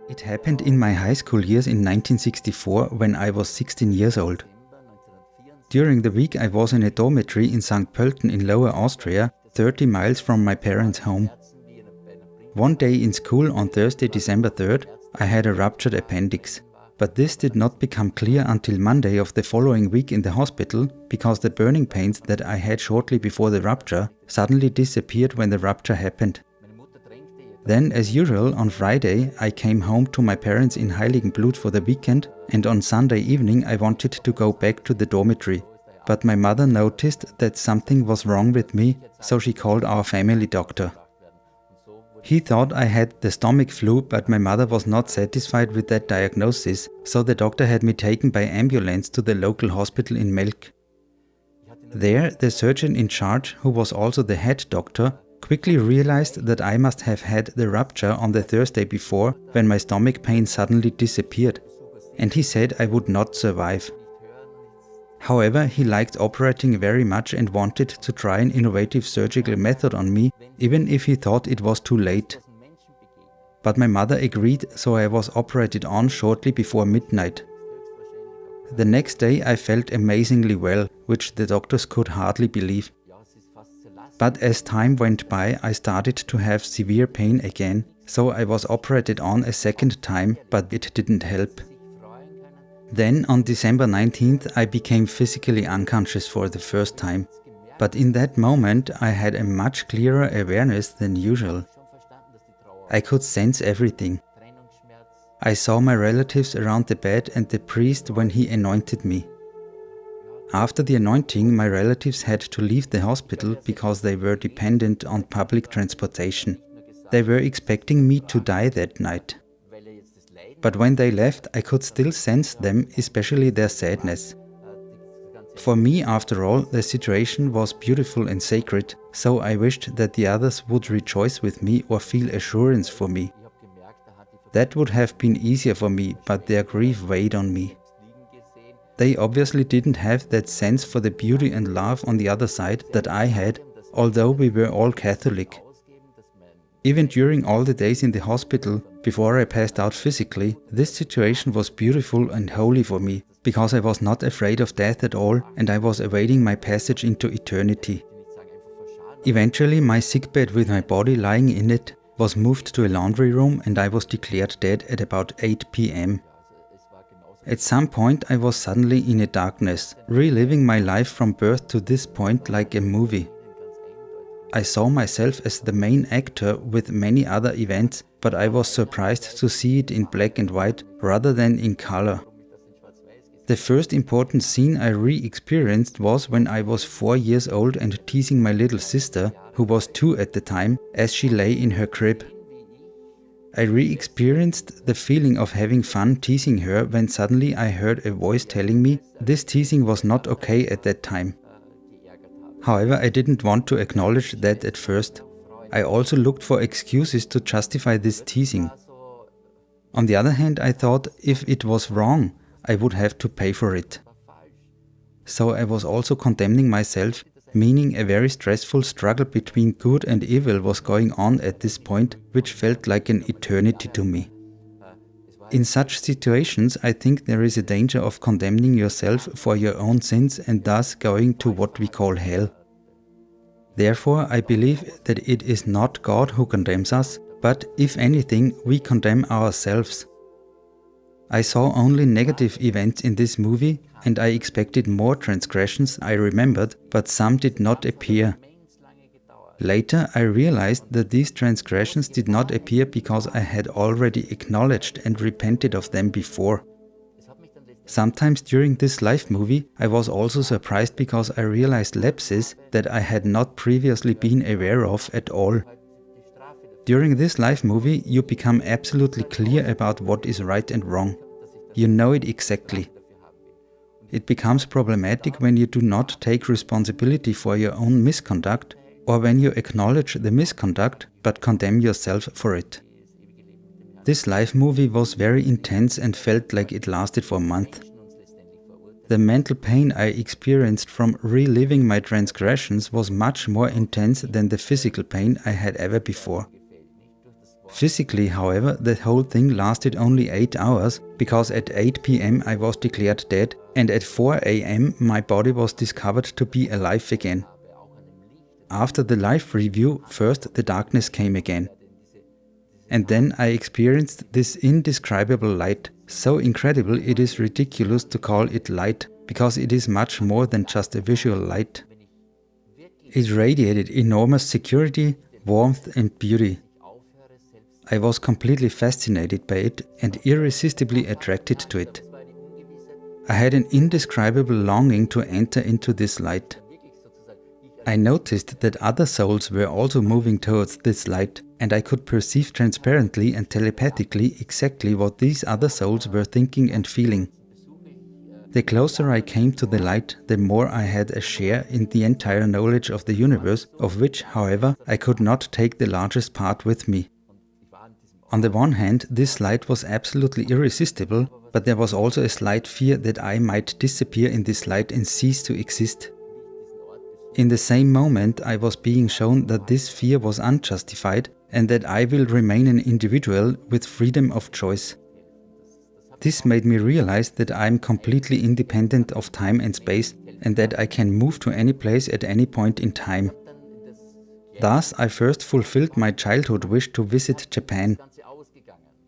It happened in my high school years in 1964 when I was 16 years old. During the week I was in a dormitory in St. Pölten in Lower Austria, 30 miles from my parents' home. One day in school on Thursday, December 3rd, I had a ruptured appendix. But this did not become clear until Monday of the following week in the hospital, because the burning pains that I had shortly before the rupture suddenly disappeared when the rupture happened. Then, as usual, on Friday I came home to my parents in Heiligenblut for the weekend, and on Sunday evening I wanted to go back to the dormitory. But my mother noticed that something was wrong with me, so she called our family doctor. He thought I had the stomach flu, but my mother was not satisfied with that diagnosis, so the doctor had me taken by ambulance to the local hospital in Melk. There, the surgeon in charge, who was also the head doctor, quickly realized that I must have had the rupture on the Thursday before, when my stomach pain suddenly disappeared, and he said I would not survive. However, he liked operating very much and wanted to try an innovative surgical method on me, even if he thought it was too late. But my mother agreed, so I was operated on shortly before midnight. The next day I felt amazingly well, which the doctors could hardly believe. But as time went by, I started to have severe pain again, so I was operated on a second time, but it didn't help. Then, on December 19th, I became physically unconscious for the first time. But in that moment, I had a much clearer awareness than usual. I could sense everything. I saw my relatives around the bed and the priest when he anointed me. After the anointing, my relatives had to leave the hospital because they were dependent on public transportation. They were expecting me to die that night. But when they left, I could still sense them, especially their sadness. For me, after all, the situation was beautiful and sacred, so I wished that the others would rejoice with me or feel assurance for me. That would have been easier for me, but their grief weighed on me. They obviously didn't have that sense for the beauty and love on the other side that I had, although we were all Catholic. Even during all the days in the hospital, before I passed out physically, this situation was beautiful and holy for me, because I was not afraid of death at all and I was awaiting my passage into eternity. Eventually, my sickbed with my body lying in it was moved to a laundry room and I was declared dead at about 8 p.m. At some point I was suddenly in a darkness, reliving my life from birth to this point like a movie. I saw myself as the main actor with many other events, but I was surprised to see it in black and white rather than in color. The first important scene I re-experienced was when I was 4 years old and teasing my little sister, who was 2 at the time, as she lay in her crib. I re-experienced the feeling of having fun teasing her when suddenly I heard a voice telling me this teasing was not okay at that time. However, I didn't want to acknowledge that at first. I also looked for excuses to justify this teasing. On the other hand, I thought if it was wrong, I would have to pay for it. So I was also condemning myself, meaning a very stressful struggle between good and evil was going on at this point, which felt like an eternity to me. In such situations, I think there is a danger of condemning yourself for your own sins and thus going to what we call hell. Therefore, I believe that it is not God who condemns us, but if anything, we condemn ourselves. I saw only negative events in this movie and I expected more transgressions, I remembered, but some did not appear. Later I realized that these transgressions did not appear because I had already acknowledged and repented of them before. Sometimes during this life movie I was also surprised because I realized lapses that I had not previously been aware of at all. During this life movie you become absolutely clear about what is right and wrong. You know it exactly. It becomes problematic when you do not take responsibility for your own misconduct, or when you acknowledge the misconduct but condemn yourself for it. This life movie was very intense and felt like it lasted for a month. The mental pain I experienced from reliving my transgressions was much more intense than the physical pain I had ever before. Physically, however, the whole thing lasted only 8 hours, because at 8 p.m. I was declared dead, and at 4 a.m. my body was discovered to be alive again. After the life review, first the darkness came again. And then I experienced this indescribable light, so incredible it is ridiculous to call it light, because it is much more than just a visual light. It radiated enormous security, warmth and beauty. I was completely fascinated by it and irresistibly attracted to it. I had an indescribable longing to enter into this light. I noticed that other souls were also moving towards this light, and I could perceive transparently and telepathically exactly what these other souls were thinking and feeling. The closer I came to the light, the more I had a share in the entire knowledge of the universe, of which, however, I could not take the largest part with me. On the one hand, this light was absolutely irresistible, but there was also a slight fear that I might disappear in this light and cease to exist. In the same moment, I was being shown that this fear was unjustified and that I will remain an individual with freedom of choice. This made me realize that I am completely independent of time and space and that I can move to any place at any point in time. Thus, I first fulfilled my childhood wish to visit Japan.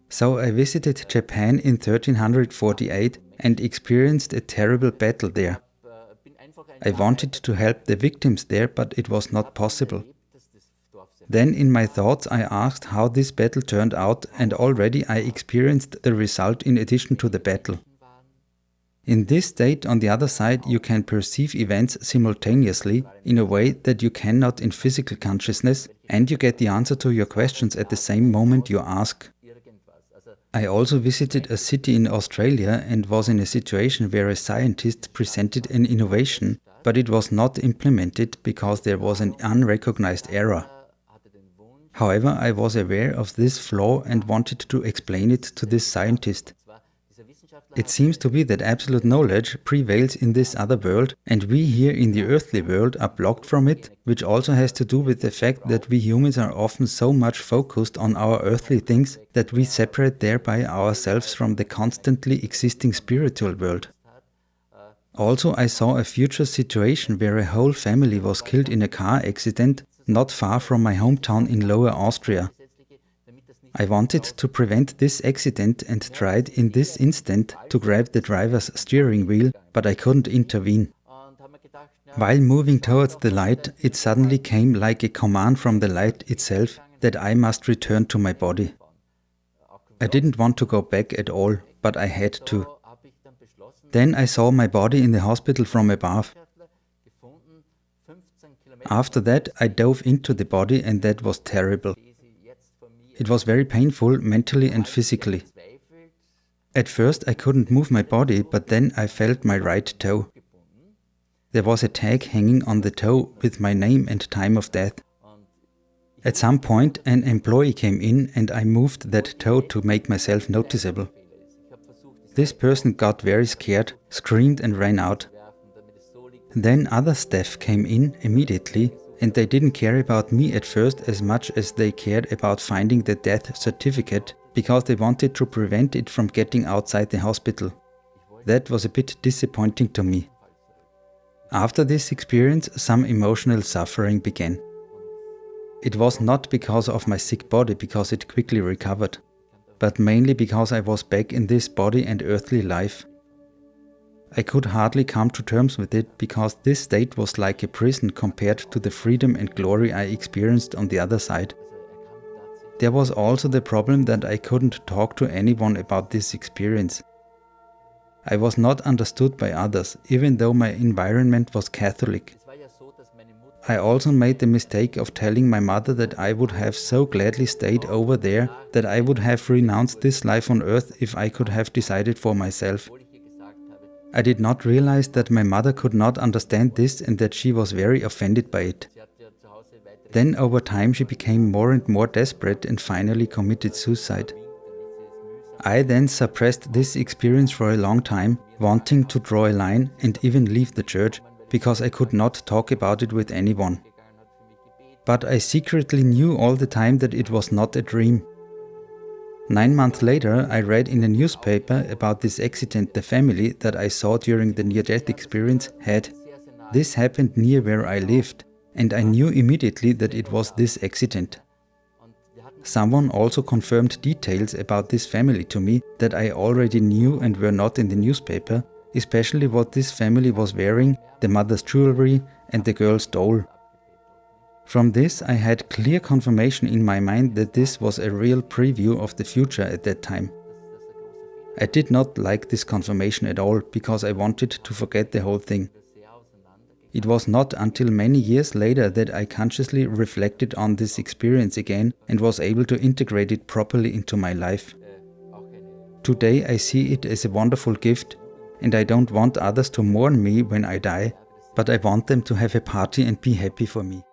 So I visited Japan in 1348 and experienced a terrible battle there. I wanted to help the victims there, but it was not possible. Then in my thoughts I asked how this battle turned out, and already I experienced the result in addition to the battle. In this state, on the other side, you can perceive events simultaneously in a way that you cannot in physical consciousness, and you get the answer to your questions at the same moment you ask. I also visited a city in Australia and was in a situation where a scientist presented an innovation, but it was not implemented because there was an unrecognized error. However, I was aware of this flaw and wanted to explain it to this scientist. It seems to be that absolute knowledge prevails in this other world, and we here in the earthly world are blocked from it, which also has to do with the fact that we humans are often so much focused on our earthly things that we separate thereby ourselves from the constantly existing spiritual world. Also, I saw a future situation where a whole family was killed in a car accident not far from my hometown in Lower Austria. I wanted to prevent this accident and tried in this instant to grab the driver's steering wheel, but I couldn't intervene. While moving towards the light, it suddenly came like a command from the light itself that I must return to my body. I didn't want to go back at all, but I had to. Then I saw my body in the hospital from above. After that, I dove into the body, and that was terrible. It was very painful mentally and physically. At first I couldn't move my body, but then I felt my right toe. There was a tag hanging on the toe with my name and time of death. At some point an employee came in and I moved that toe to make myself noticeable. This person got very scared, screamed and ran out. Then other staff came in immediately, and they didn't care about me at first as much as they cared about finding the death certificate, because they wanted to prevent it from getting outside the hospital. That was a bit disappointing to me. After this experience, some emotional suffering began. It was not because of my sick body, because it quickly recovered, but mainly because I was back in this body and earthly life. I could hardly come to terms with it, because this state was like a prison compared to the freedom and glory I experienced on the other side. There was also the problem that I couldn't talk to anyone about this experience. I was not understood by others, even though my environment was Catholic. I also made the mistake of telling my mother that I would have so gladly stayed over there, that I would have renounced this life on earth if I could have decided for myself. I did not realize that my mother could not understand this and that she was very offended by it. Then over time she became more and more desperate and finally committed suicide. I then suppressed this experience for a long time, wanting to draw a line and even leave the church, because I could not talk about it with anyone. But I secretly knew all the time that it was not a dream. 9 months later, I read in a newspaper about this accident the family that I saw during the near-death experience had. This happened near where I lived, and I knew immediately that it was this accident. Someone also confirmed details about this family to me that I already knew and were not in the newspaper, especially what this family was wearing, the mother's jewelry and the girl's doll. From this I had clear confirmation in my mind that this was a real preview of the future at that time. I did not like this confirmation at all because I wanted to forget the whole thing. It was not until many years later that I consciously reflected on this experience again and was able to integrate it properly into my life. Today I see it as a wonderful gift, and I don't want others to mourn me when I die, but I want them to have a party and be happy for me.